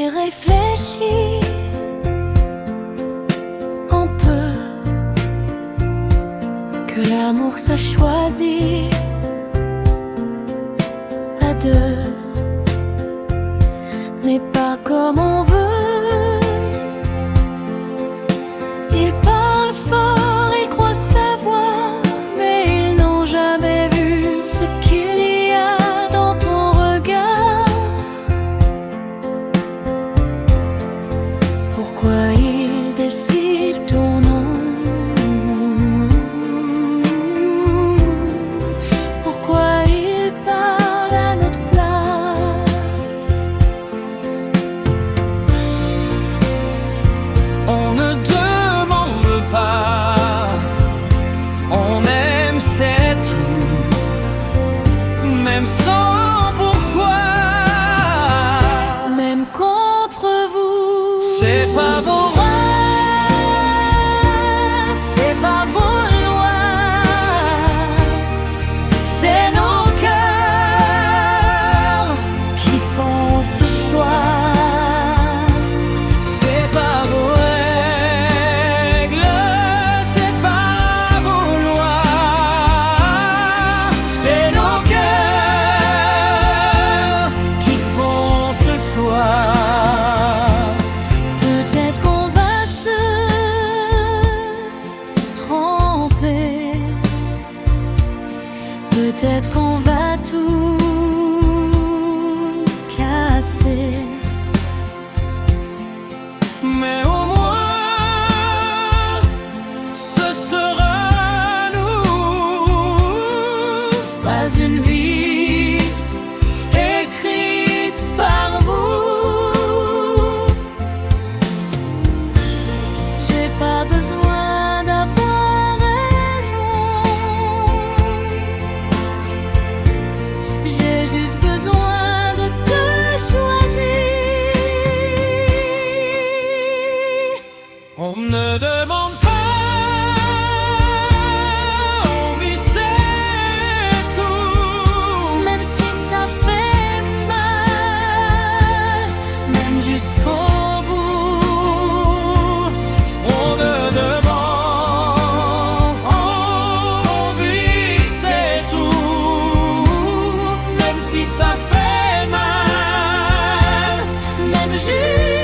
J'ai réfléchi un peu, que l'amour ça choisit à deux, mais pas comme on veut. Ils parlent fort, ils croient savoir, mais ils n'ont jamais vu ce qu'il y a dans ton regard. Pourquoi ils décident ton nom? Pourquoi ils parlent à notre place? On ne demande pas, on aime, c'est tout, même sans pourquoi. Même contre vous, C'est pas vos rêves, c'est pas vos lois, c'est nos cœurs qui font ce choix. c'est pas vos règles, c'est pas vos lois, c'est nos cœurs qui font ce choix. Peut-être qu'on va se tromper, peut-être qu'on va tout casser, Mais au moins, ce sera nous. pas une vie écrite par vous. J'ai pas besoin d'avoir raison, j'ai juste besoin de te choisir. On ne demande pas, on vit, c'est tout. Même si ça fait mal, même jusqu'au bout. On ne demande, on vit, c'est tout. Même si ça fait mal, Même jusqu'au